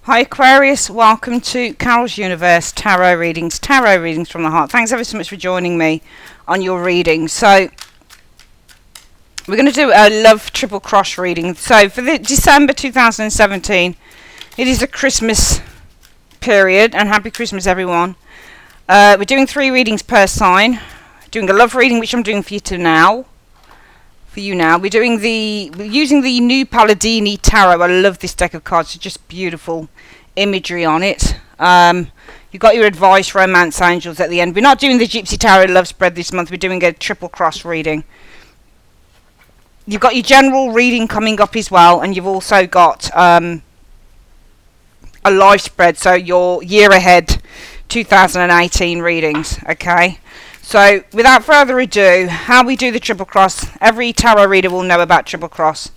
Hi Aquarius, welcome to Carol's Universe Tarot Readings from the Heart. Thanks ever so much for joining me on your reading. So, we're going to do a love triple cross reading. So, for the December 2017, it is a Christmas period, and happy Christmas everyone. We're doing 3 readings per sign. Doing a love reading, which I'm doing for you now. We're using the new Palladini Tarot. I love this deck of cards. It's just beautiful imagery on it. You've got your advice, romance angels at the end. We're not doing the Gypsy Tarot love spread this month. We're doing a triple cross reading. You've got your general reading coming up as well, and you've also got a live spread, so your year ahead 2018 readings. Okay. So, without further ado, how we do the triple cross. Every tarot reader will know about triple cross.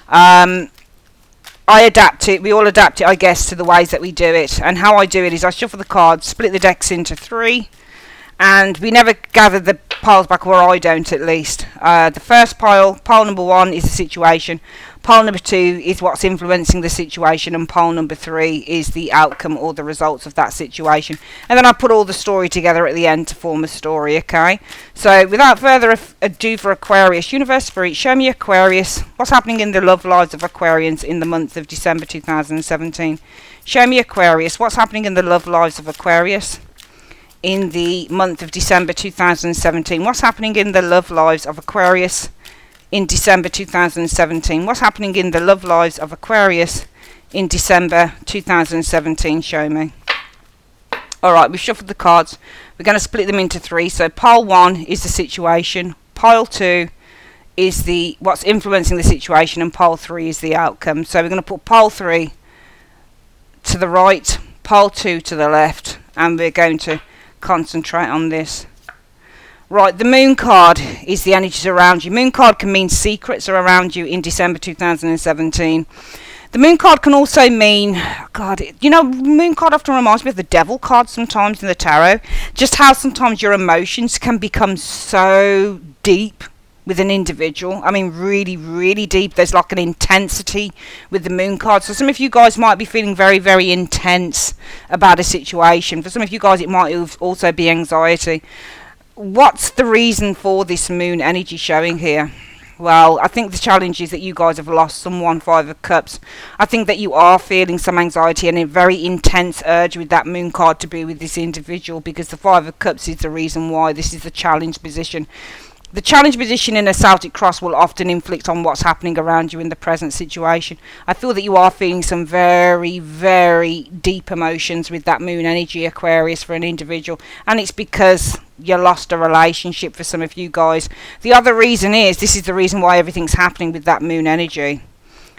I adapt it. We all adapt it, I guess, to the ways that we do it. And how I do it is I shuffle the cards, split the decks into 3, and we never gather the piles back, or I don't at least. The first pile number 1, is the situation. Pile number 2 is what's influencing the situation, and pile number 3 is the outcome or the results of that situation. And then I put all the story together at the end to form a story, okay? So without further ado, for Aquarius, Universe Spirit, show me Aquarius. What's happening in the love lives of Aquarians in the month of December 2017? Show me Aquarius. What's happening in the love lives of Aquarius in the month of December 2017? What's happening in the love lives of Aquarius in December 2017? What's happening in the love lives of Aquarius in December 2017? Show me. Alright, we've shuffled the cards. We're going to split them into 3. So pile 1 is the situation. Pile 2 is what's influencing the situation. And pile 3 is the outcome. So we're going to put pile 3 to the right, pile 2 to the left. And we're going to concentrate on this. Right, the moon card is the energies around you. Moon card can mean secrets are around you in December 2017. The moon card can also mean, moon card often reminds me of the devil card sometimes in the tarot. Just how sometimes your emotions can become so deep with an individual. I mean, really, really deep. There's like an intensity with the moon card. So some of you guys might be feeling very, very intense about a situation. For some of you guys, it might also be anxiety. What's the reason for this moon energy showing here? Well, I think the challenge is that you guys have lost someone, 5 of Cups. I think that you are feeling some anxiety and a very intense urge with that moon card to be with this individual, because the 5 of Cups is the reason why. This is the challenge position. The challenge position in a Celtic cross will often inflict on what's happening around you in the present situation. I feel that you are feeling some very, very deep emotions with that moon energy, Aquarius, for an individual. And it's because you lost a relationship for some of you guys. The other reason is, this is the reason why everything's happening with that moon energy.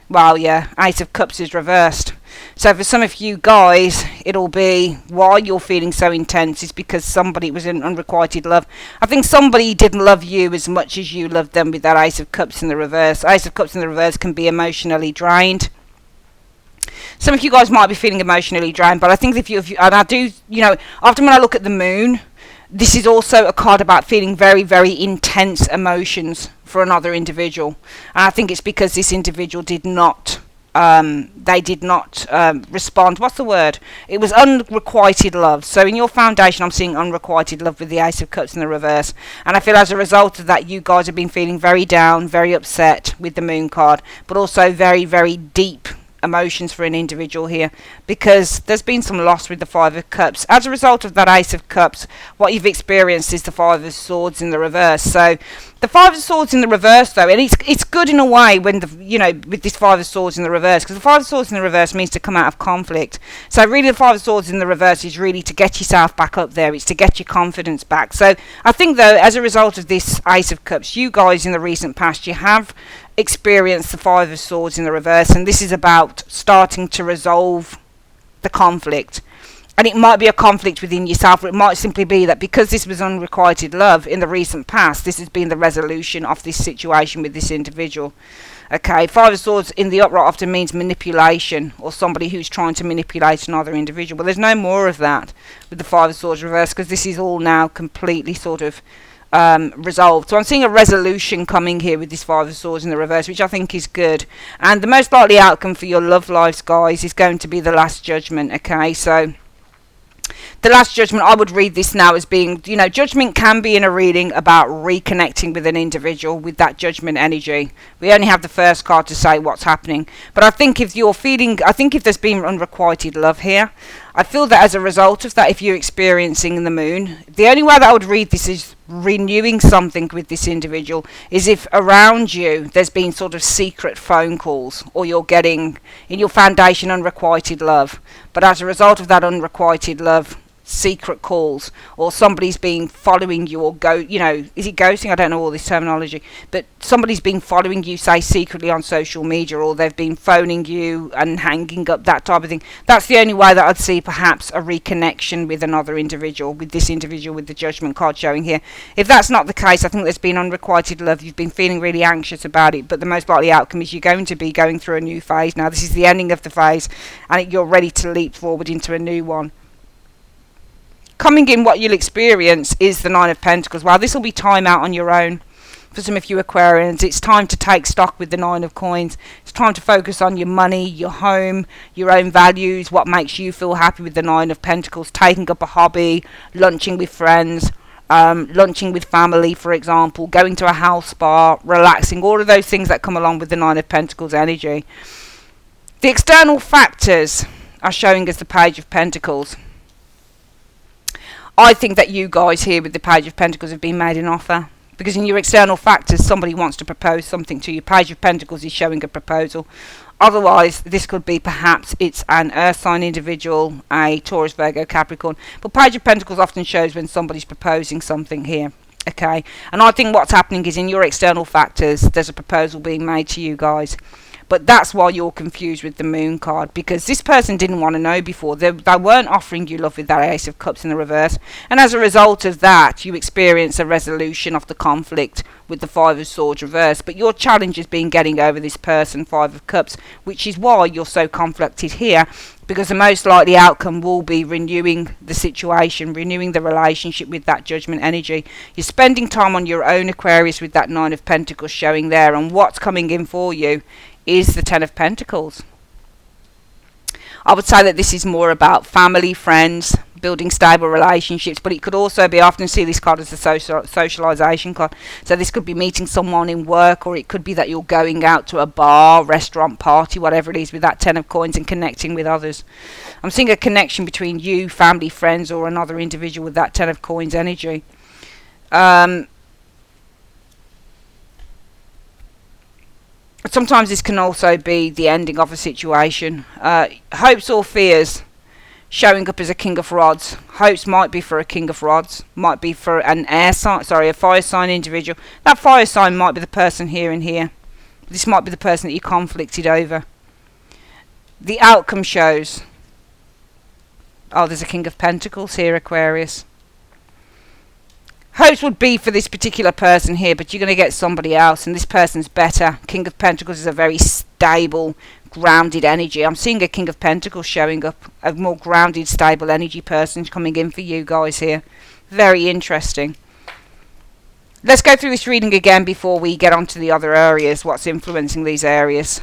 Well, yeah, 8 of Cups is reversed. So for some of you guys, it'll be why you're feeling so intense is because somebody was in unrequited love. I think somebody didn't love you as much as you loved them with that Ace of Cups in the reverse. Ace of Cups in the reverse can be emotionally drained. Some of you guys might be feeling emotionally drained, but I think and I do, often when I look at the moon, this is also a card about feeling very, very intense emotions for another individual. And I think it's because this individual did not respond. What's the word? It was unrequited love. So in your foundation, I'm seeing unrequited love with the Ace of Cups in the reverse. And I feel as a result of that, you guys have been feeling very down, very upset with the moon card, but also very, very deep emotions for an individual here, because there's been some loss with the 5 of Cups. As a result of that Ace of Cups, what you've experienced is the 5 of Swords in the reverse. So the 5 of Swords in the reverse, though, and it's good in a way when with this 5 of Swords in the reverse, because the 5 of Swords in the reverse means to come out of conflict. So really the 5 of Swords in the reverse is really to get yourself back up there. It's to get your confidence back. So I think, though, as a result of this Ace of Cups, you guys in the recent past, you have experienced the 5 of Swords in the reverse, and this is about starting to resolve the conflict. And it might be a conflict within yourself, or it might simply be that because this was unrequited love in the recent past, this has been the resolution of this situation with this individual. Okay, 5 of Swords in the upright often means manipulation, or somebody who's trying to manipulate another individual. But there's no more of that with the 5 of Swords reversed, because this is all now completely sort of resolved. So I'm seeing a resolution coming here with this Five of Swords in the reverse, which I think is good. And the most likely outcome for your love lives, guys, is going to be the Last Judgment. Okay, so the Last Judgment, I would read this now as being, you know, judgment can be in a reading about reconnecting with an individual with that judgment energy. We only have the first card to say what's happening. But I think if you're feeling, I think if there's been unrequited love here, I feel that as a result of that, if you're experiencing the moon, the only way that I would read this is renewing something with this individual is if around you there's been sort of secret phone calls, or you're getting in your foundation unrequited love, but as a result of that unrequited love, secret calls, or somebody's been following you, or is it ghosting? I don't know all this terminology, but somebody's been following you, say secretly on social media, or they've been phoning you and hanging up, that type of thing. That's the only way that I'd see perhaps a reconnection with another individual, with this individual with the Judgment card showing here. If that's not the case, I think there's been unrequited love, you've been feeling really anxious about it, but the most likely outcome is you're going to be going through a new phase now. This is the ending of the phase, and you're ready to leap forward into a new one. Coming in, what you'll experience is the Nine of Pentacles. Well, this will be time out on your own for some of you Aquarians. It's time to take stock with the Nine of Coins. It's time to focus on your money, your home, your own values, what makes you feel happy with the Nine of Pentacles. Taking up a hobby, lunching with friends, lunching with family, for example, going to a house spa, relaxing, all of those things that come along with the Nine of Pentacles energy. The external factors are showing us the Page of Pentacles. I think that you guys here with the Page of Pentacles have been made an offer, because in your external factors somebody wants to propose something to you. Page of Pentacles is showing a proposal. Otherwise, this could be perhaps it's an earth sign individual, a Taurus, Virgo, Capricorn. But Page of Pentacles often shows when somebody's proposing something here. Okay, and I think what's happening is in your external factors there's a proposal being made to you guys. But that's why you're confused with the Moon card, because this person didn't want to know before. They weren't offering you love with that Ace of Cups in the reverse. And as a result of that, you experience a resolution of the conflict with the Five of Swords reverse. But your challenge has been getting over this person, Five of Cups, which is why you're so conflicted here, because the most likely outcome will be renewing the situation, renewing the relationship with that Judgment energy. You're spending time on your own, Aquarius, with that Nine of Pentacles showing there. And what's coming in for you is the Ten of Pentacles. I would say that this is more about family, friends, building stable relationships, but it could also be, I often see this card as a socialization card. So this could be meeting someone in work, or it could be that you're going out to a bar, restaurant, party, whatever it is, with that Ten of Coins and connecting with others. I'm seeing a connection between you, family, friends, or another individual with that Ten of Coins energy. Sometimes this can also be the ending of a situation. Hopes or fears showing up as a King of Rods. Hopes might be for a King of Rods, might be for an air sign, a fire sign individual. That fire sign might be the person here and here. This might be the person that you conflicted over. The outcome shows, oh, there's a King of Pentacles here, Aquarius. Hopes would be for this particular person here, but you're going to get somebody else, and this person's better. King of Pentacles is a very stable, grounded energy. I'm seeing a King of Pentacles showing up, a more grounded, stable energy person coming in for you guys here. Very interesting. Let's go through this reading again before we get on to the other areas, what's influencing these areas.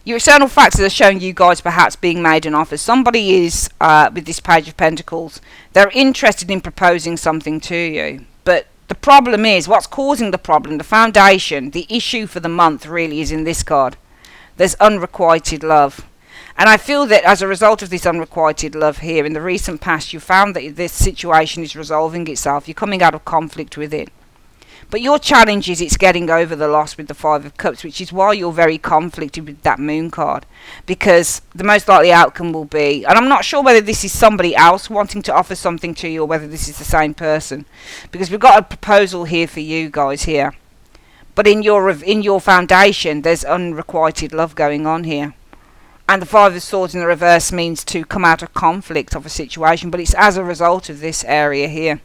Your external factors are showing you guys perhaps being made an offer. Somebody is, with this Page of Pentacles, they're interested in proposing something to you. But the problem is, what's causing the problem, the foundation, the issue for the month really is in this card. There's unrequited love. And I feel that as a result of this unrequited love here, in the recent past, you found that this situation is resolving itself. You're coming out of conflict with it. But your challenge is it's getting over the loss with the Five of Cups, which is why you're very conflicted with that Moon card. Because the most likely outcome will be, and I'm not sure whether this is somebody else wanting to offer something to you or whether this is the same person. Because we've got a proposal here for you guys here. But in your foundation, there's unrequited love going on here. And the Five of Swords in the reverse means to come out of conflict of a situation, but it's as a result of this area here.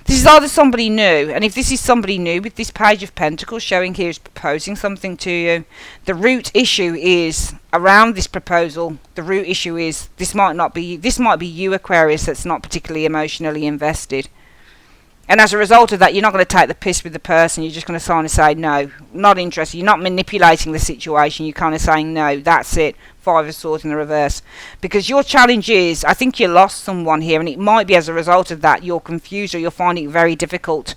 This is either somebody new, and if this is somebody new with this Page of Pentacles showing here is proposing something to you, the root issue is around this proposal. The root issue is this might be you, Aquarius, that's not particularly emotionally invested. And as a result of that, you're not going to take the piss with the person. You're just going to kind of say, no, not interested. You're not manipulating the situation. You're kind of saying, no, that's it. Five of Swords in the reverse. Because your challenge is, I think you lost someone here. And it might be as a result of that, you're confused or you're finding it very difficult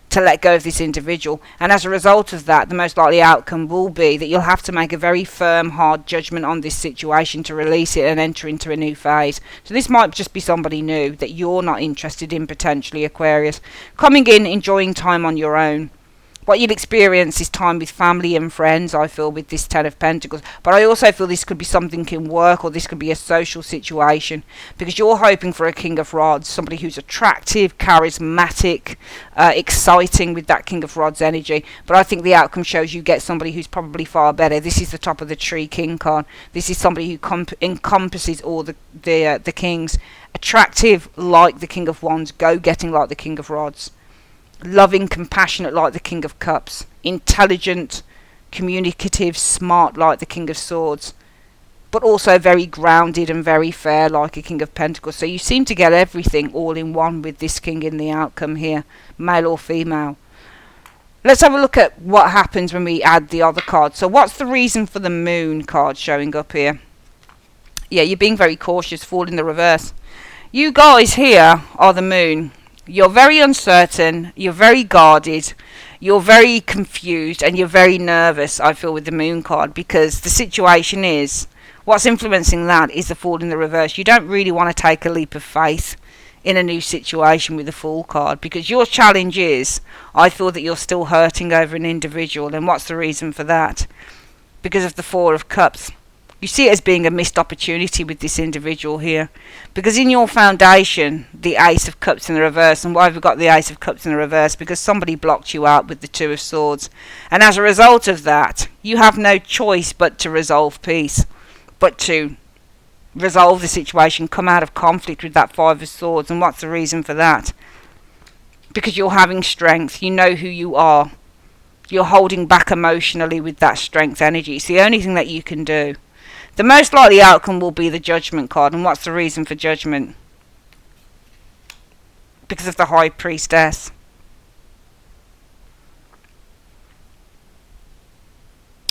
to let go of this individual. And as a result of that, the most likely outcome will be that you'll have to make a very firm, hard judgment on this situation to release it and enter into a new phase. So this might just be somebody new that you're not interested in, potentially, Aquarius. Coming in, enjoying time on your own. What you'll experience is time with family and friends, I feel, with this Ten of Pentacles. But I also feel this could be something in work, or this could be a social situation, because you're hoping for a King of Rods, somebody who's attractive, charismatic, exciting with that King of Rods energy. But I think the outcome shows you get somebody who's probably far better. This is the top of the tree King card. This is somebody who encompasses all the kings. Attractive like the King of Wands, go-getting like the King of Rods. Loving, compassionate like the King of Cups, intelligent, communicative, smart like the King of Swords, but also very grounded and very fair like a King of Pentacles. So you seem to get everything all in one with this king in the outcome here, male or female. Let's have a look at what happens when we add the other card. So what's the reason for the Moon card showing up here? Yeah, you're being very cautious, Fool in the reverse. You guys here are the Moon. You're very uncertain, you're very guarded, you're very confused, and you're very nervous, I feel, with the Moon card, because the situation is, what's influencing that is the Fool in the reverse. You don't really want to take a leap of faith in a new situation with the Fool card, because your challenge is, I feel that you're still hurting over an individual. And what's the reason for that? Because of the Four of Cups. You see it as being a missed opportunity with this individual here, because in your foundation, the Ace of Cups in the reverse. And why have we got the Ace of Cups in the reverse? Because somebody blocked you out with the Two of Swords, and as a result of that, you have no choice but to resolve peace, but to resolve the situation, come out of conflict with that Five of Swords. And what's the reason for that? Because you're having strength, you know who you are, you're holding back emotionally with that strength energy. It's the only thing that you can do. The most likely outcome will be the Judgment card. And what's the reason for Judgment? Because of the High Priestess.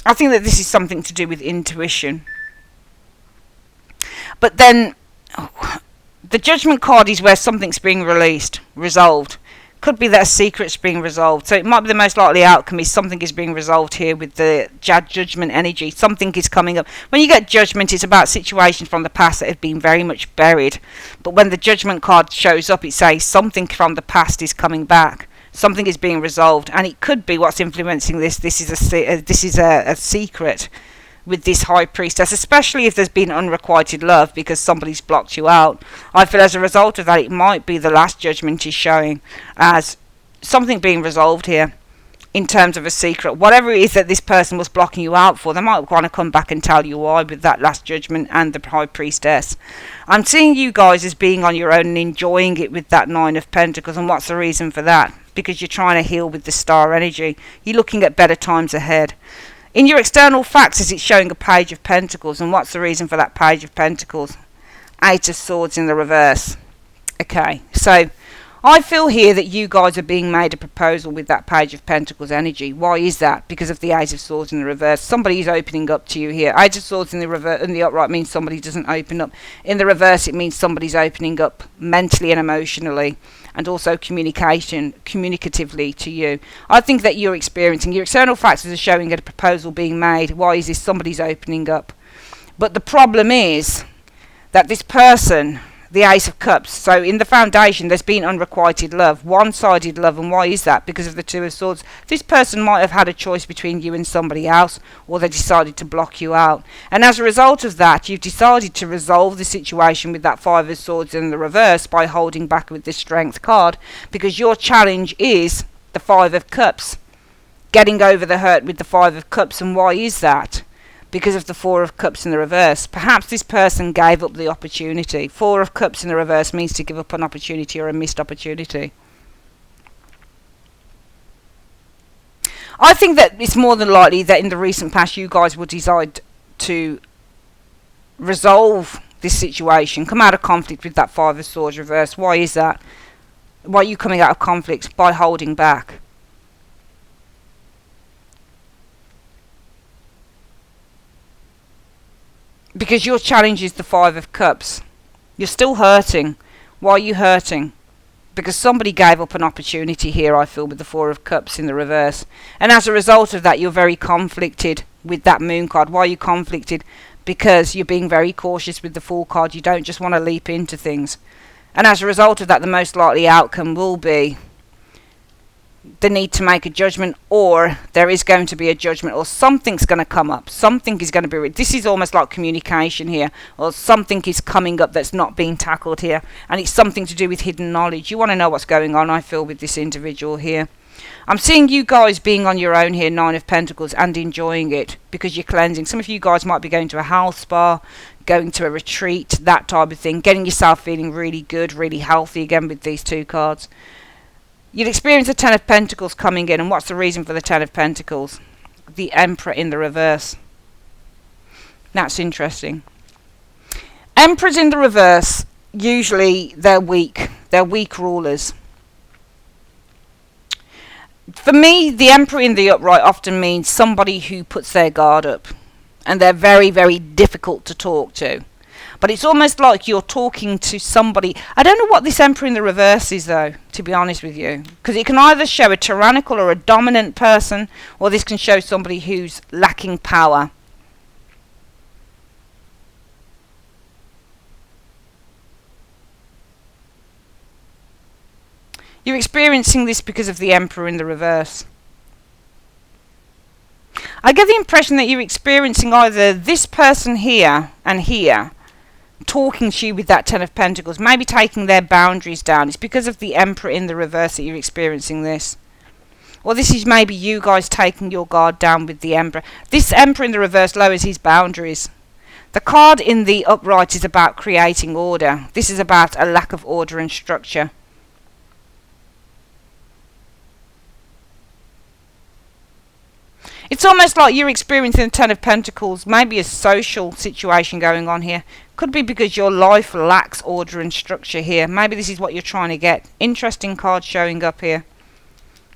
I think that this is something to do with intuition. But then, the Judgment card is where something's being released, resolved. Could be that a secret's being resolved. So it might be the most likely outcome is something is being resolved here with the Judgment energy. Something is coming up. When you get Judgment, it's about situations from the past that have been very much buried. But when the Judgment card shows up, it says something from the past is coming back. Something is being resolved, and it could be what's influencing this. This is a secret with this High Priestess, especially if there's been unrequited love because somebody's blocked you out. I feel as a result of that, it might be the last Judgment is showing as something being resolved here in terms of a secret. Whatever it is that this person was blocking you out for, they might want to come back and tell you why with that last Judgment and the High Priestess. I'm seeing you guys as being on your own and enjoying it with that Nine of Pentacles. And what's the reason for that? Because you're trying to heal with the Star energy. You're looking at better times ahead. In your external factors, it's showing a Page of Pentacles. And what's the reason for that Page of Pentacles? Eight of Swords in the reverse. Okay, so I feel here that you guys are being made a proposal with that Page of Pentacles energy. Why is that? Because of the Ace of Swords in the reverse. Somebody is opening up to you here. Ace of Swords in the reverse, in the upright means somebody doesn't open up. In the reverse, it means somebody's opening up mentally and emotionally, and also communicatively to you. I think that you're experiencing, your external factors are showing a proposal being made. Why is this? Somebody's opening up. But the problem is that this person, the Ace of Cups, so in the foundation there's been unrequited love, one-sided love. And why is that? Because of the Two of Swords. This person might have had a choice between you and somebody else, or they decided to block you out, and as a result of that, you've decided to resolve the situation with that Five of Swords in the reverse by holding back with this Strength card, because your challenge is the Five of Cups, getting over the hurt with the Five of Cups. And why is that? Because of the Four of Cups in the reverse. Perhaps this person gave up the opportunity. Four of Cups in the reverse means to give up an opportunity or a missed opportunity. I think that it's more than likely that in the recent past you guys will decide to resolve this situation, come out of conflict with that Five of Swords reverse. Why is that? Why are you coming out of conflict? By holding back. Because your challenge is the Five of Cups. You're still hurting. Why are you hurting? Because somebody gave up an opportunity here, I feel, with the Four of Cups in the reverse. And as a result of that, you're very conflicted with that Moon card. Why are you conflicted? Because you're being very cautious with the Fool card. You don't just want to leap into things. And as a result of that, the most likely outcome will be the need to make a judgment, or there is going to be a judgment, or something's going to come up. Something is going to be... This is almost like communication here, or something is coming up that's not being tackled here, and it's something to do with hidden knowledge. You want to know what's going on, I feel, with this individual here. I'm seeing you guys being on your own here, Nine of Pentacles, and enjoying it because you're cleansing. Some of you guys might be going to a health spa, going to a retreat, that type of thing, getting yourself feeling really good, really healthy again with these two cards. You'd experience the Ten of Pentacles coming in, and what's the reason for the Ten of Pentacles? The Emperor in the reverse. That's interesting. Emperors in the reverse, usually they're weak. They're weak rulers. For me, the Emperor in the upright often means somebody who puts their guard up, and they're very, very difficult to talk to. But it's almost like you're talking to somebody. I don't know what this Emperor in the reverse is, though, to be honest with you. Because it can either show a tyrannical or a dominant person, or this can show somebody who's lacking power. You're experiencing this because of the Emperor in the reverse. I get the impression that you're experiencing either this person here and here talking to you with that Ten of Pentacles, maybe taking their boundaries down. It's because of the Emperor in the reverse that you're experiencing this. Or this is maybe you guys taking your guard down with the Emperor. This Emperor in the reverse lowers his boundaries. The card in the upright is about creating order. This is about a lack of order and structure. It's almost like you're experiencing the Ten of Pentacles, maybe a social situation going on here. Could be because your life lacks order and structure here. Maybe this is what you're trying to get. Interesting card showing up here.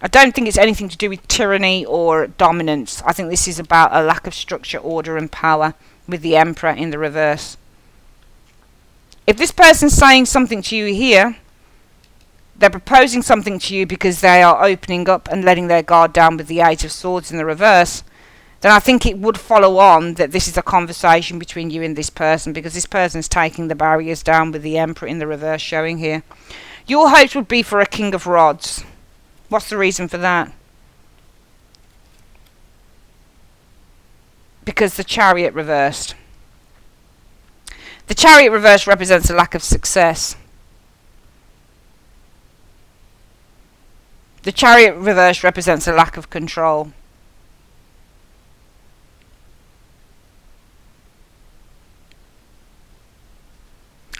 I don't think it's anything to do with tyranny or dominance. I think this is about a lack of structure, order and power with the Emperor in the reverse. If this person's saying something to you here, they're proposing something to you because they are opening up and letting their guard down with the Eight of Swords in the reverse, then I think it would follow on that this is a conversation between you and this person, because this person's taking the barriers down with the Emperor in the reverse showing here. Your hopes would be for a King of Rods. What's the reason for that? Because the Chariot reversed. The Chariot reverse represents a lack of success. The Chariot reverse represents a lack of control.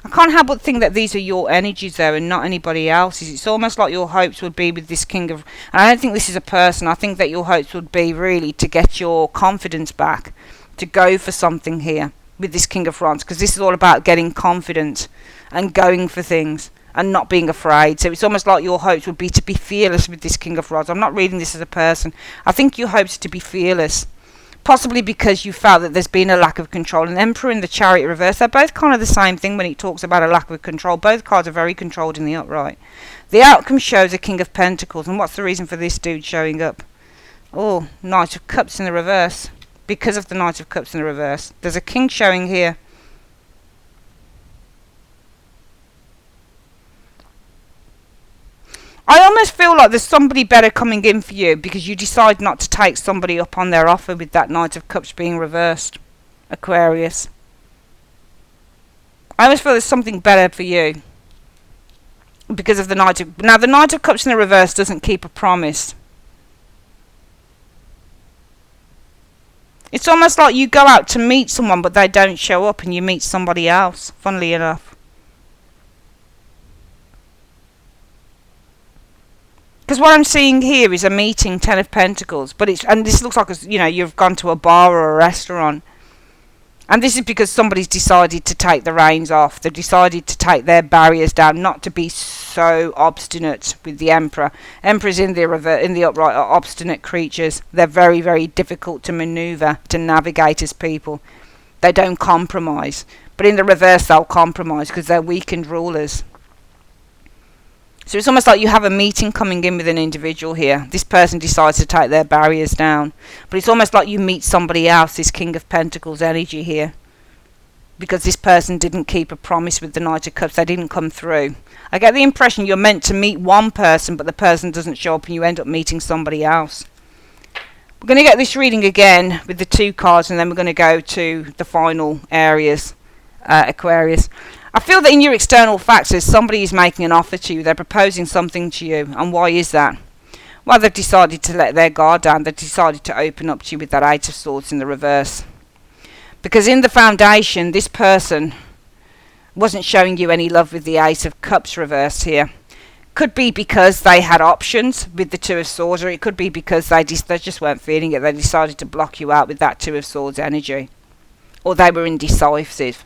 I can't help but think that these are your energies though and not anybody else's. It's almost like your hopes would be with this King of... And I don't think this is a person. I think that your hopes would be really to get your confidence back. To go for something here with this King of Wands. Because this is all about getting confident and going for things. And not being afraid. So it's almost like your hopes would be to be fearless with this King of Rods. I'm not reading this as a person. I think your hopes are to be fearless. Possibly because you felt that there's been a lack of control. And Emperor in the Chariot reverse, they're both kind of the same thing when it talks about a lack of control. Both cards are very controlled in the upright. The outcome shows a King of Pentacles. And what's the reason for this dude showing up? Oh, Knight of Cups in the reverse. Because of the Knight of Cups in the reverse. There's a king showing here. I almost feel like there's somebody better coming in for you because you decide not to take somebody up on their offer with that Knight of Cups being reversed. Aquarius. I almost feel there's something better for you because of the Knight of... Now, the Knight of Cups in the reverse doesn't keep a promise. It's almost like you go out to meet someone but they don't show up and you meet somebody else, funnily enough. Because what I'm seeing here is a meeting, Ten of Pentacles, but it's, and this looks like, you know, you've gone to a bar or a restaurant, and this is because somebody's decided to take the reins off. They've decided to take their barriers down, not to be so obstinate with the Emperor. Emperors in the upright are obstinate creatures. They're very, very difficult to maneuver, to navigate as people. They don't compromise. But in the reverse, they'll compromise because they're weakened rulers. So it's almost like you have a meeting coming in with an individual here. This person decides to take their barriers down. But it's almost like you meet somebody else, this King of Pentacles energy here. Because this person didn't keep a promise with the Knight of Cups. They didn't come through. I get the impression you're meant to meet one person, but the person doesn't show up and you end up meeting somebody else. We're going to get this reading again with the 2 cards, and then we're going to go to the final areas, Aquarius. I feel that in your external factors, somebody is making an offer to you. They're proposing something to you. And why is that? Well, they've decided to let their guard down. They've decided to open up to you with that 8 of Swords in the reverse. Because in the foundation, this person wasn't showing you any love with the 8 of Cups reversed here. Could be because they had options with the 2 of Swords, or it could be because they just weren't feeling it. They decided to block you out with that 2 of Swords energy. Or they were indecisive.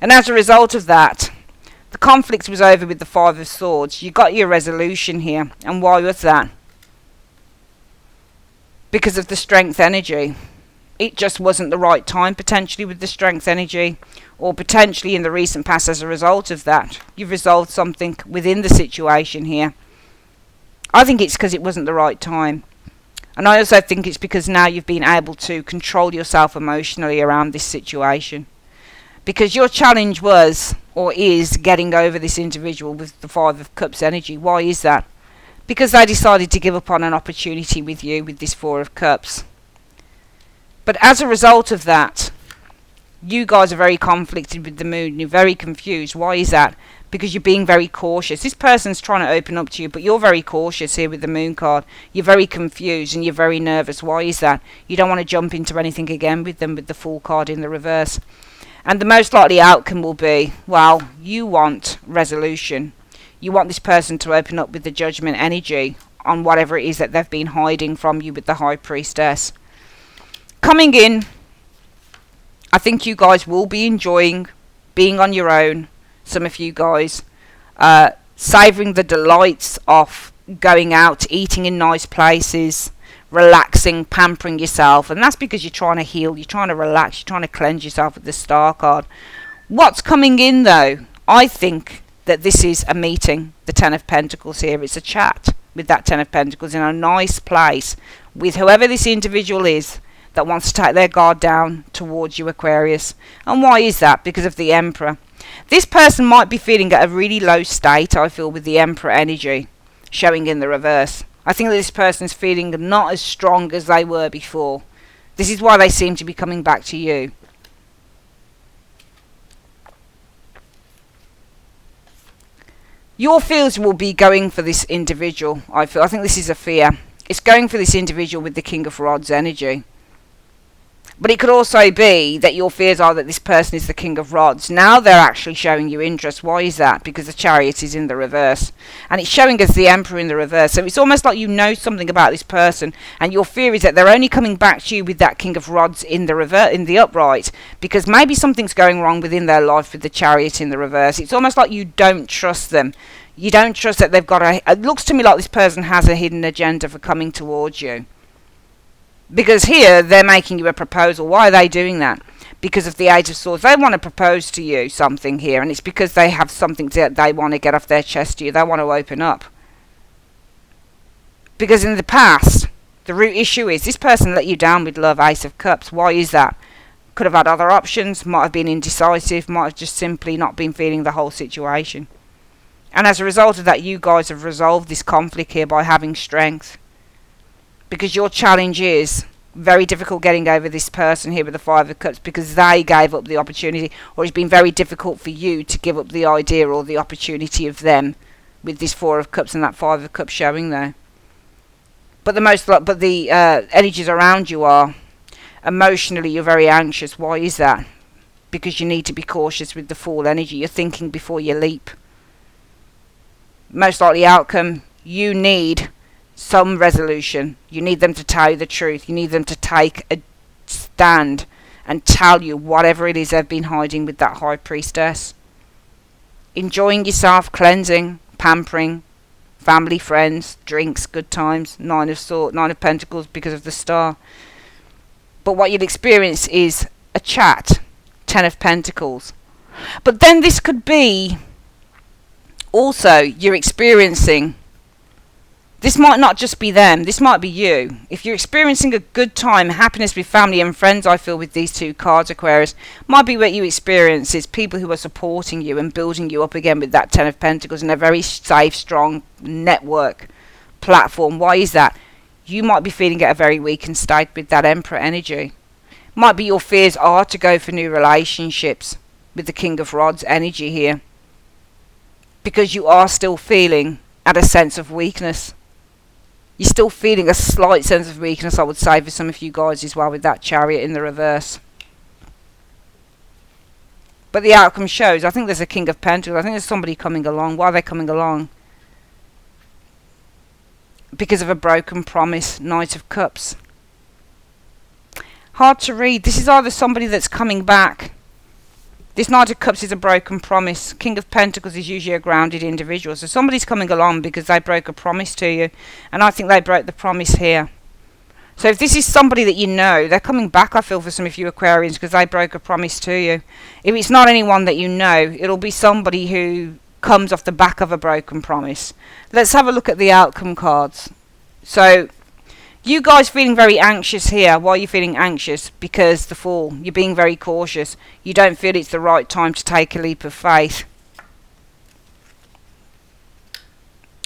And as a result of that, the conflict was over with the 5 of Swords. You got your resolution here. And why was that? Because of the Strength energy. It just wasn't the right time potentially with the Strength energy, or potentially in the recent past as a result of that. You've resolved something within the situation here. I think it's because it wasn't the right time. And I also think it's because now you've been able to control yourself emotionally around this situation. Because your challenge was, or is, getting over this individual with the 5 of Cups energy. Why is that? Because they decided to give up on an opportunity with you with this 4 of Cups. But as a result of that, you guys are very conflicted with the moon. You're very confused. Why is that? Because you're being very cautious. This person's trying to open up to you, but you're very cautious here with the moon card. You're very confused and you're very nervous. Why is that? You don't want to jump into anything again with them with the Fool card in the reverse. And the most likely outcome will be, well, you want resolution. You want this person to open up with the Judgment energy on whatever it is that they've been hiding from you with the High Priestess. Coming in, I think you guys will be enjoying being on your own. Some of you guys savouring the delights of going out, eating in nice places, relaxing, pampering yourself. And that's because you're trying to heal, you're trying to relax, you're trying to cleanse yourself with the Star card. What's coming in though? I think that this is a meeting, the 10 of Pentacles here. It's a chat with that 10 of Pentacles in a nice place with whoever this individual is that wants to take their guard down towards you, Aquarius. And why is that? Because of the Emperor. This person might be feeling at a really low state, I feel, with the Emperor energy showing in the reverse. I think that this person is feeling not as strong as they were before. This is why they seem to be coming back to you. Your fears will be going for this individual, I feel. I think this is a fear. It's going for this individual with the King of Rods energy. But it could also be that your fears are that this person is the King of Rods. Now they're actually showing you interest. Why is that? Because the Chariot is in the reverse. And it's showing us the Emperor in the reverse. So it's almost like you know something about this person. And your fear is that they're only coming back to you with that King of Rods in the upright. Because maybe something's going wrong within their life with the Chariot in the reverse. It's almost like you don't trust them. You don't trust that they've got a... It looks to me like this person has a hidden agenda for coming towards you. Because here, they're making you a proposal. Why are they doing that? Because of the 8 of Swords. They want to propose to you something here. And it's because they have something that they want to get off their chest to you. They want to open up. Because in the past, the root issue is this person let you down with love, Ace of Cups. Why is that? Could have had other options. Might have been indecisive. Might have just simply not been feeling the whole situation. And as a result of that, you guys have resolved this conflict here by having strength. Because your challenge is very difficult getting over this person here with the 5 of Cups because they gave up the opportunity, or it's been very difficult for you to give up the idea or the opportunity of them with this 4 of Cups and that 5 of Cups showing there. But the energies around you are emotionally you're very anxious. Why is that? Because you need to be cautious with the Fool energy. You're thinking before you leap. Most likely outcome, you need some resolution. You need them to tell you the truth. You need them to take a stand and tell you whatever it is they've been hiding with that High Priestess. Enjoying yourself, cleansing, pampering, family, friends, drinks, good times, Nine of Pentacles because of the star. But what you'll experience is a chat, Ten of Pentacles. But then this could be also you're experiencing, this might not just be them, this might be you. If you're experiencing a good time, happiness with family and friends, I feel with these two cards, Aquarius, might be what you experience is people who are supporting you and building you up again with that Ten of Pentacles in a very safe, strong network platform. Why is that? You might be feeling at a very weakened state with that Emperor energy. Might be your fears are to go for new relationships with the King of Rods energy here, because you are still feeling at a sense of weakness. You're still feeling a slight sense of weakness, I would say, for some of you guys as well, with that Chariot in the reverse. But the outcome shows, I think there's a King of Pentacles. I think there's somebody coming along. Why are they coming along? Because of a broken promise, Knight of Cups. Hard to read. This is either somebody that's coming back. This Knight of Cups is a broken promise. King of Pentacles is usually a grounded individual. So somebody's coming along because they broke a promise to you. And I think they broke the promise here. So if this is somebody that you know, they're coming back, I feel, for some of you Aquarians, because they broke a promise to you. If it's not anyone that you know, it'll be somebody who comes off the back of a broken promise. Let's have a look at the outcome cards. So you guys feeling very anxious here. Why are you feeling anxious? Because the Fool. You're being very cautious. You don't feel it's the right time to take a leap of faith.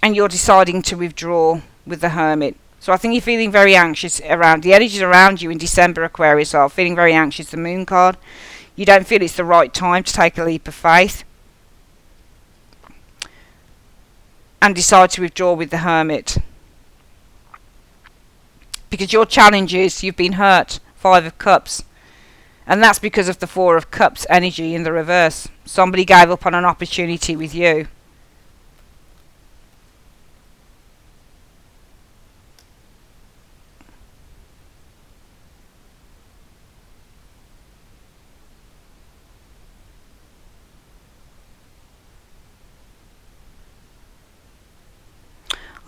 And you're deciding to withdraw with the Hermit. So I think you're feeling very anxious around. The energies around you in December, Aquarius, are feeling very anxious. The Moon card. You don't feel it's the right time to take a leap of faith. And decide to withdraw with the Hermit. Because your challenge is you've been hurt. Five of Cups. And that's because of the Four of Cups energy in the reverse. Somebody gave up on an opportunity with you.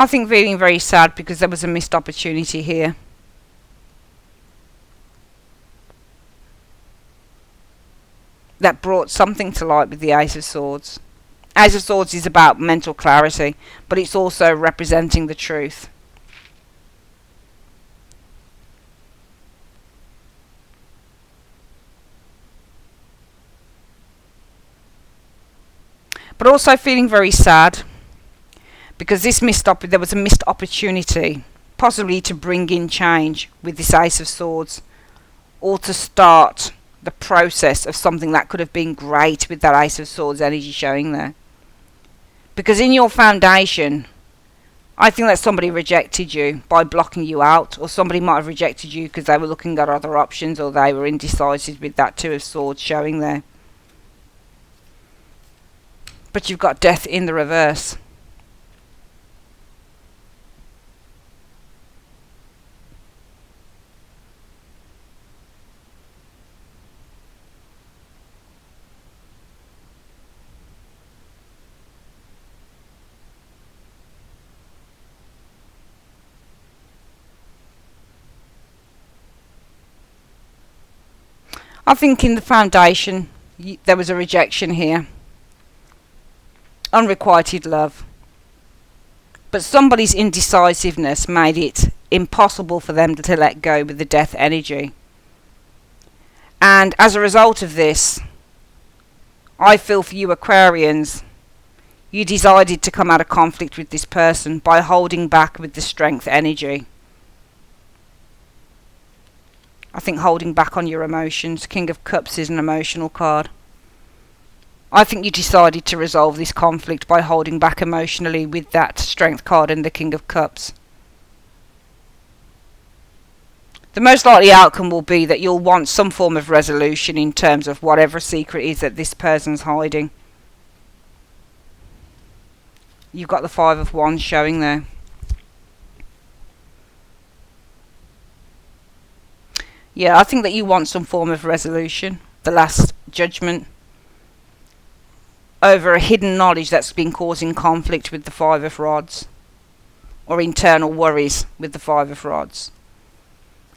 I think feeling very sad because there was a missed opportunity here. That brought something to light with the Ace of Swords. Ace of Swords is about mental clarity, but it's also representing the truth. But also feeling very sad. Because there was a missed opportunity, possibly to bring in change with this Ace of Swords, or to start the process of something that could have been great with that Ace of Swords energy showing there. Because in your foundation, I think that somebody rejected you by blocking you out, or somebody might have rejected you because they were looking at other options, or they were indecisive with that Two of Swords showing there. But you've got Death in the reverse. I think in the foundation there was a rejection here. Unrequited love. But somebody's indecisiveness made it impossible for them to let go with the Death energy. And as a result of this, I feel for you Aquarians, you decided to come out of conflict with this person by holding back with the Strength energy. I think holding back on your emotions. King of Cups is an emotional card. I think you decided to resolve this conflict by holding back emotionally with that Strength card and the King of Cups. The most likely outcome will be that you'll want some form of resolution in terms of whatever secret is that this person's hiding. You've got the Five of Wands showing there. Yeah, I think that you want some form of resolution. The Last Judgment. over a hidden knowledge that's been causing conflict with the Five of Rods, or internal worries with the Five of Rods.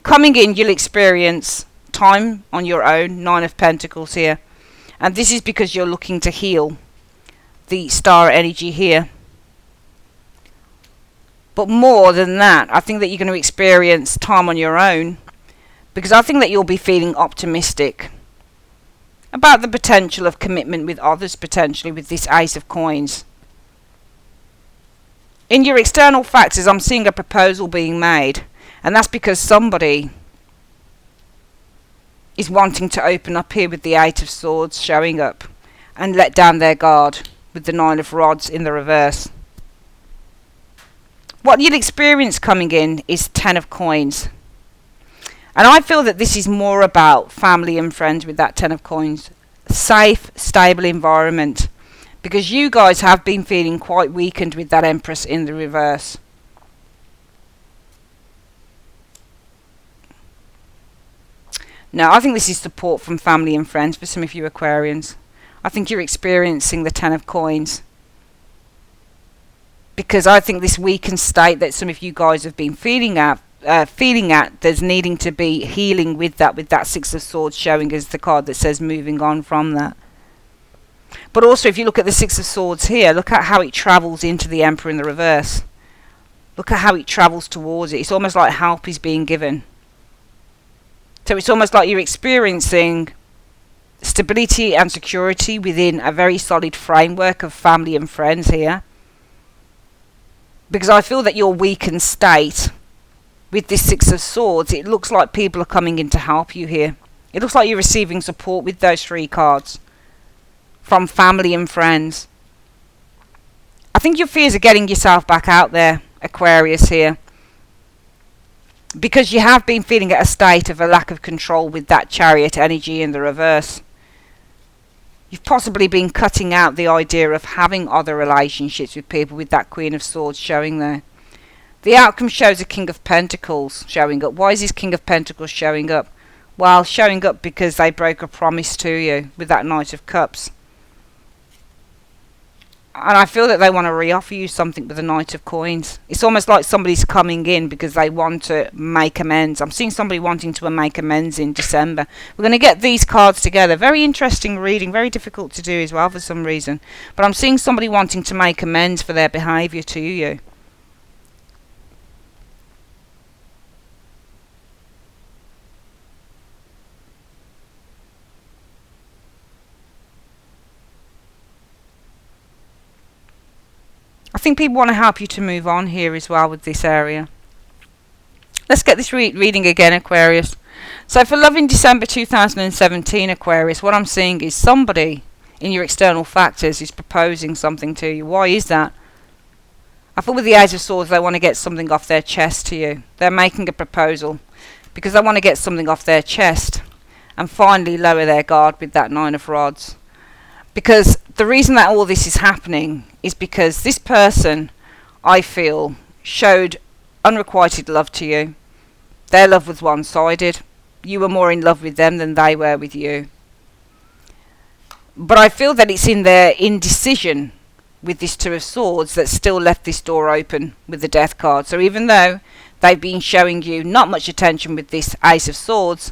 Coming in, you'll experience time on your own, Nine of Pentacles here. And this is because you're looking to heal the star energy here. But more than that, I think that you're going to experience time on your own, because I think that you'll be feeling optimistic about the potential of commitment with others, potentially with this Ace of Coins. In your external factors, I'm seeing a proposal being made, and that's because somebody is wanting to open up here with the Eight of Swords showing up and let down their guard with the Nine of Rods in the reverse. What you'll experience coming in is Ten of Coins. And I feel that this is more about family and friends with that Ten of Coins. Safe, stable environment. Because you guys have been feeling quite weakened with that Empress in the reverse. Now, I think this is support from family and friends for some of you Aquarians. I think you're experiencing the Ten of Coins. Because I think this weakened state that some of you guys have been feeling at, there's needing to be healing with that Six of Swords showing as the card that says moving on from that. But also, if you look at the Six of Swords here, look at how it travels into the Emperor in the reverse. Look at how it travels towards it. It's almost like help is being given. So it's almost like you're experiencing stability and security within a very solid framework of family and friends here. Because I feel that your weakened state with this Six of Swords, it looks like people are coming in to help you here. It looks like you're receiving support with those three cards from family and friends. I think your fears are getting yourself back out there, Aquarius, here. Because you have been feeling at a state of a lack of control with that Chariot energy in the reverse. You've possibly been cutting out the idea of having other relationships with people with that Queen of Swords showing there. The outcome shows a King of Pentacles showing up. Why is this King of Pentacles showing up? Well, showing up because they broke a promise to you with that Knight of Cups. And I feel that they want to re-offer you something with the Knight of Coins. It's almost like somebody's coming in because they want to make amends. I'm seeing somebody wanting to make amends in December. We're going to get these cards together. Very interesting reading. Very difficult to do as well for some reason. But I'm seeing somebody wanting to make amends for their behaviour to you. I think people want to help you to move on here as well with this area. Let's get this reading again, Aquarius. So for love in December 2017, Aquarius, what I'm seeing is somebody in your external factors is proposing something to you. Why is that? I thought with the Ace of Swords, they want to get something off their chest to you. They're making a proposal because they want to get something off their chest and finally lower their guard with that Nine of Rods. Because the reason that all this is happening is because this person, I feel, showed unrequited love to you. Their love was one-sided. You were more in love with them than they were with you. But I feel that it's in their indecision with this Two of Swords that still left this door open with the Death card. So even though they've been showing you not much attention with this Ace of Swords,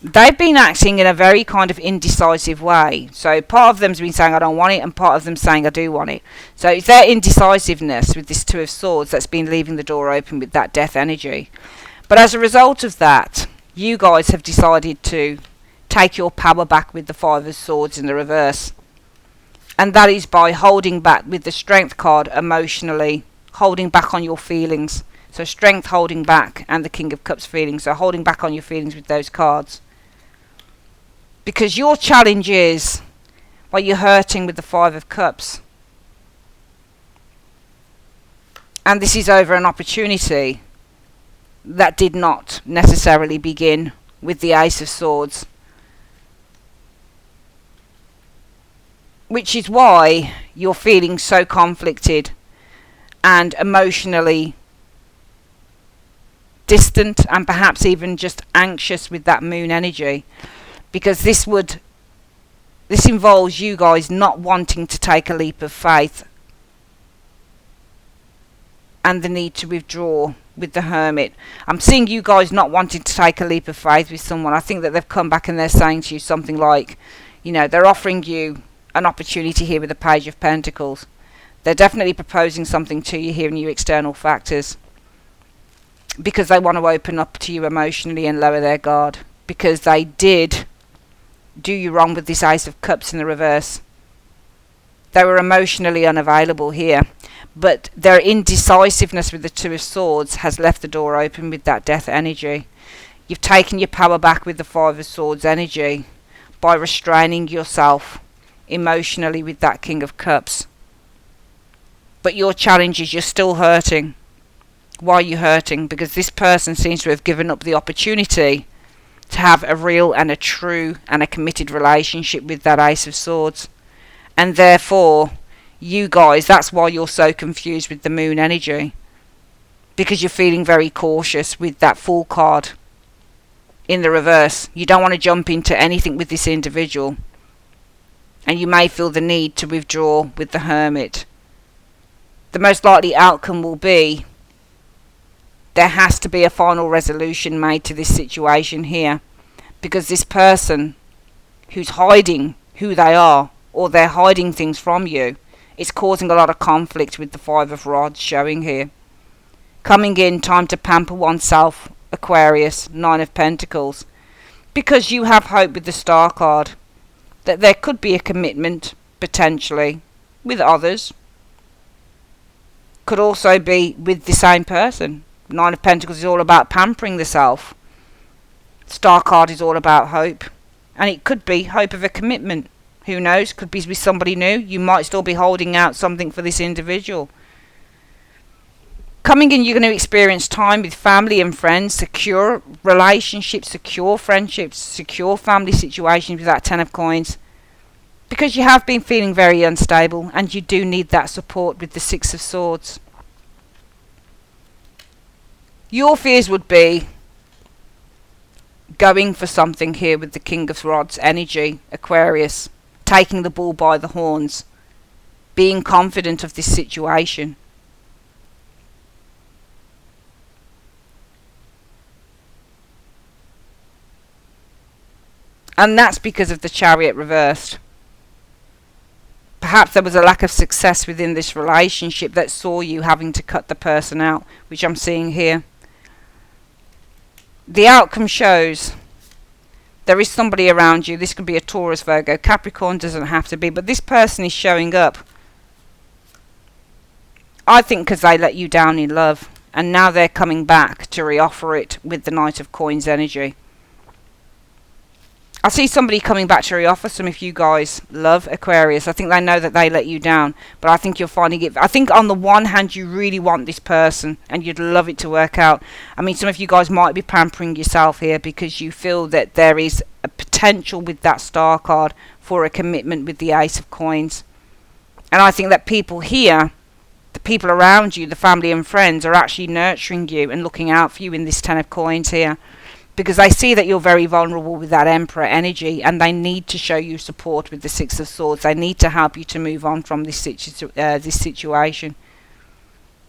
they've been acting in a very kind of indecisive way. So part of them's been saying I don't want it, and part of them saying I do want it. So it's their indecisiveness with this Two of Swords that's been leaving the door open with that Death energy. But as a result of that, you guys have decided to take your power back with the Five of Swords in the reverse. And that is by holding back with the Strength card emotionally, holding back on your feelings. So Strength, holding back, and the King of Cups feelings. So holding back on your feelings with those cards. Because your challenge is, well, you're hurting with the Five of Cups. And this is over an opportunity that did not necessarily begin with the Ace of Swords. Which is why you're feeling so conflicted and emotionally distant and perhaps even just anxious with that Moon energy. Because this This involves you guys not wanting to take a leap of faith and the need to withdraw with the Hermit. I'm seeing you guys not wanting to take a leap of faith with someone. I think that they've come back and they're saying to you something like, they're offering you an opportunity here with the Page of Pentacles. They're definitely proposing something to you here in your external factors, because they want to open up to you emotionally and lower their guard, because they did do you wrong with this Ace of Cups in the reverse. They were emotionally unavailable here, but their indecisiveness with the Two of Swords has left the door open with that Death energy. You've taken your power back with the Five of Swords energy by restraining yourself emotionally with that King of Cups. But your challenge is you're still hurting. Why are you hurting? Because this person seems to have given up the opportunity to have a real and a true and a committed relationship with that Ace of Swords. And therefore, you guys, that's why you're so confused with the Moon energy. Because you're feeling very cautious with that Fool card in the reverse. You don't want to jump into anything with this individual. And you may feel the need to withdraw with the Hermit. The most likely outcome will be there has to be a final resolution made to this situation here. Because this person who's hiding who they are, or they're hiding things from you, it's causing a lot of conflict with the Five of Rods showing here. Coming in, time to pamper oneself, Aquarius, Nine of Pentacles. Because you have hope with the Star card that there could be a commitment, potentially, with others. Could also be with the same person. Nine of Pentacles is all about pampering the self. Star card is all about hope. And it could be hope of a commitment. Who knows? Could be with somebody new. You might still be holding out something for this individual. Coming in, you're going to experience time with family and friends, secure relationships, secure friendships, secure family situations with that Ten of Coins. Because you have been feeling very unstable and you do need that support with the Six of Swords. Your fears would be going for something here with the King of Rods energy, Aquarius. Taking the bull by the horns. Being confident of this situation. And that's because of the Chariot reversed. Perhaps there was a lack of success within this relationship that saw you having to cut the person out, which I'm seeing here. The outcome shows there is somebody around you. This could be a Taurus, Virgo, Capricorn, doesn't have to be, but this person is showing up. I think because they let you down in love, and now they're coming back to reoffer it with the Knight of Coins energy. I see somebody coming back to reoffer some of you guys love, Aquarius. I think they know that they let you down, but I think you're finding it. I think on the one hand you really want this person and you'd love it to work out. I mean, some of you guys might be pampering yourself here because you feel that there is a potential with that Star card for a commitment with the Ace of Coins. And I think that people here, the people around you, the family and friends, are actually nurturing you and looking out for you in this Ten of Coins here. Because they see that you're very vulnerable with that Emperor energy, and they need to show you support with the Six of Swords. They need to help you to move on from this situation.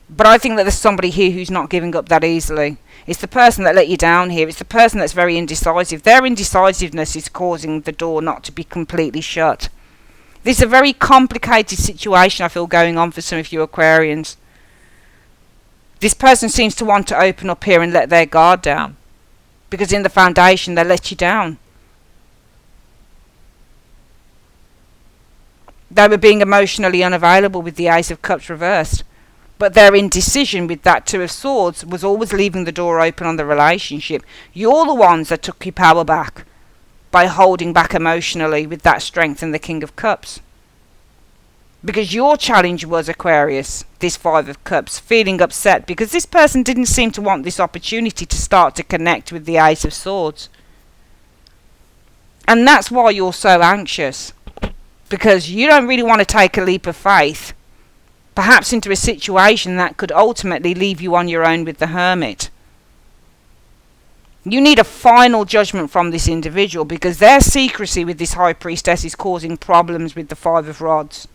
But I think that there's somebody here who's not giving up that easily. It's the person that let you down here. It's the person that's very indecisive. Their indecisiveness is causing the door not to be completely shut. This is a very complicated situation I feel going on for some of you Aquarians. This person seems to want to open up here and let their guard down. Because in the foundation they let you down. They were being emotionally unavailable with the Ace of Cups reversed. But their indecision with that Two of Swords was always leaving the door open on the relationship. You're the ones that took your power back by holding back emotionally with that strength in the King of Cups. Because your challenge was, Aquarius, this Five of Cups, feeling upset because this person didn't seem to want this opportunity to start to connect with the Ace of Swords. And that's why you're so anxious. Because you don't really want to take a leap of faith, perhaps into a situation that could ultimately leave you on your own with the Hermit. You need a final judgment from this individual because their secrecy with this High Priestess is causing problems with the Five of Rods.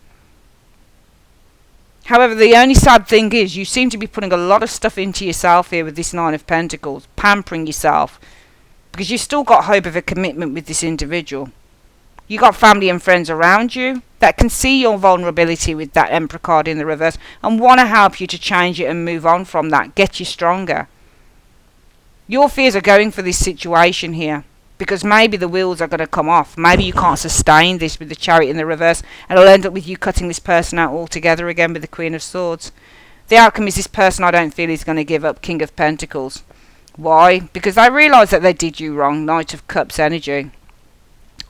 However, the only sad thing is you seem to be putting a lot of stuff into yourself here with this Nine of Pentacles, pampering yourself, because you've still got hope of a commitment with this individual. You got family and friends around you that can see your vulnerability with that Emperor card in the reverse and want to help you to change it and move on from that, get you stronger. Your fears are going for this situation here because maybe the wheels are going to come off. Maybe you can't sustain this with the Chariot in the reverse and it'll end up with you cutting this person out altogether again with the Queen of Swords. The outcome is this person I don't feel is going to give up, King of Pentacles. Why? Because they realise that they did you wrong, Knight of Cups energy.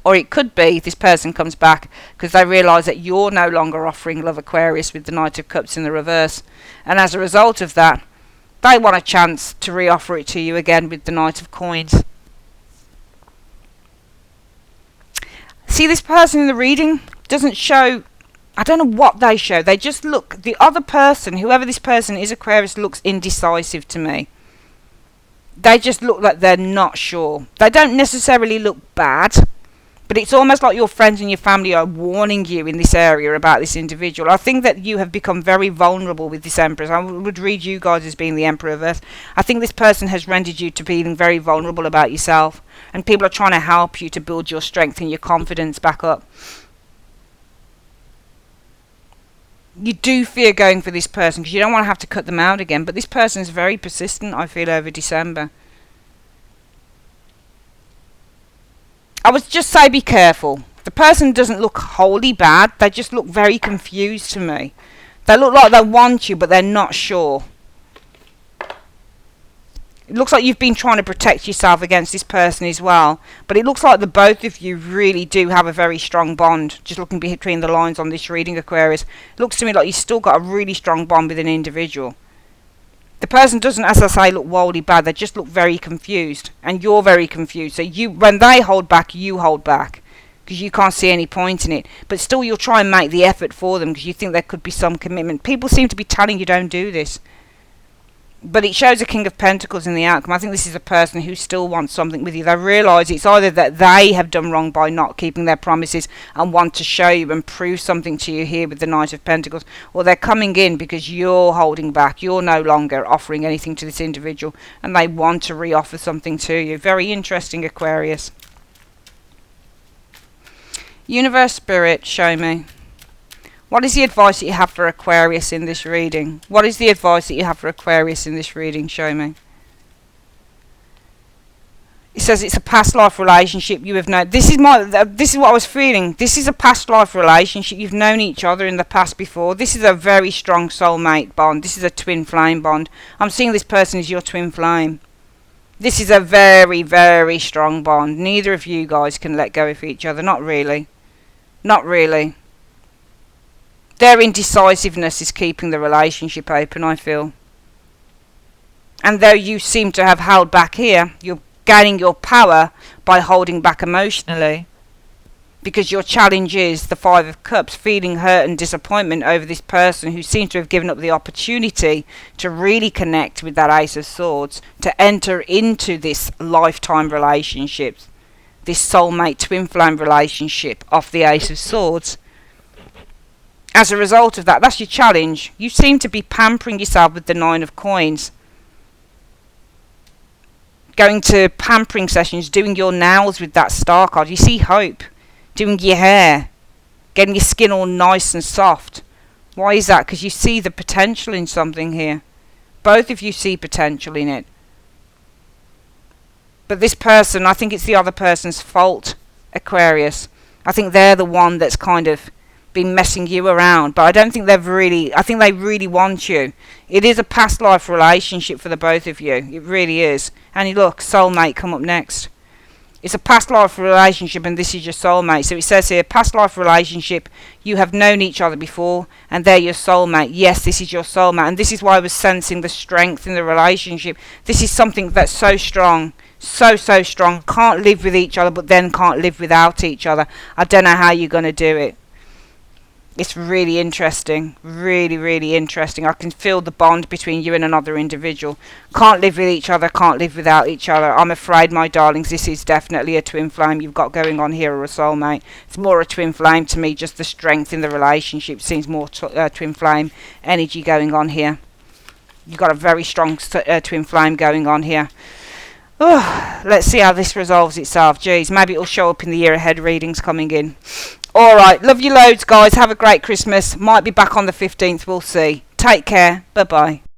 Or it could be this person comes back because they realise that you're no longer offering love, Aquarius, with the Knight of Cups in the reverse. And as a result of that, they want a chance to re-offer it to you again with the Knight of Coins. See, this person in the reading doesn't show, I don't know what they show. They just look, the other person, whoever this person is, Aquarius, looks indecisive to me. They just look like they're not sure. They don't necessarily look bad, but it's almost like your friends and your family are warning you in this area about this individual. I think that you have become very vulnerable with this Empress. I would read you guys as being the Emperor of Earth. I think this person has rendered you to being very vulnerable about yourself. And people are trying to help you to build your strength and your confidence back up. You do fear going for this person because you don't want to have to cut them out again. But this person is very persistent, I feel, over December. I would just say be careful. The person doesn't look wholly bad. They just look very confused to me. They look like they want you, but they're not sure. It looks like you've been trying to protect yourself against this person as well. But it looks like the both of you really do have a very strong bond. Just looking between the lines on this reading, Aquarius. It looks to me like you've still got a really strong bond with an individual. The person doesn't, as I say, look wildly bad. They just look very confused. And you're very confused. So when they hold back, you hold back. Because you can't see any point in it. But still you'll try and make the effort for them because you think there could be some commitment. People seem to be telling you don't do this. But it shows a King of Pentacles in the outcome. I think this is a person who still wants something with you. They realise it's either that they have done wrong by not keeping their promises and want to show you and prove something to you here with the Knight of Pentacles, or they're coming in because you're holding back. You're no longer offering anything to this individual and they want to re-offer something to you. Very interesting, Aquarius. Universe, Spirit, show me. What is the advice that you have for Aquarius in this reading? What is the advice that you have for Aquarius in this reading? Show me. It says it's a past life relationship you have known. This is what I was feeling. This is a past life relationship. You've known each other in the past before. This is a very strong soulmate bond. This is a twin flame bond. I'm seeing this person as your twin flame. This is a very, very strong bond. Neither of you guys can let go of each other. Not really. Not really. Their indecisiveness is keeping the relationship open, I feel. And though you seem to have held back here, you're gaining your power by holding back emotionally. Because your challenge is the Five of Cups, feeling hurt and disappointment over this person who seems to have given up the opportunity to really connect with that Ace of Swords, to enter into this lifetime relationship, this soulmate twin flame relationship of the Ace of Swords. As a result of that, that's your challenge. You seem to be pampering yourself with the Nine of Coins. Going to pampering sessions, doing your nails with that Star card. You see hope. Doing your hair. Getting your skin all nice and soft. Why is that? Because you see the potential in something here. Both of you see potential in it. But this person, I think it's the other person's fault, Aquarius. I think they're the one that's kind of been messing you around, but I don't think I think they really want you. It is a past life relationship for the both of you. It really is. And look, soulmate come up next. It's a past life relationship and this is your soulmate. So it says here, past life relationship, you have known each other before and they're your soulmate. Yes, this is your soulmate, and this is why I was sensing the strength in the relationship. This is something that's so strong. So strong. Can't live with each other, but then can't live without each other. I don't know how you're going to do it. It's really interesting, really interesting. I can feel the bond between you and another individual. Can't live with each other, can't live without each other. I'm afraid, my darlings, this is definitely a twin flame you've got going on here, or a soulmate. It's more a twin flame to me. Just the strength in the relationship seems more twin flame energy going on here. You've got a very strong twin flame going on here. Oh, let's see how this resolves itself. Geez, maybe it'll show up in the year ahead readings coming in. Alright, love you loads, guys. Have a great Christmas. Might be back on the 15th, we'll see. Take care. Bye-bye.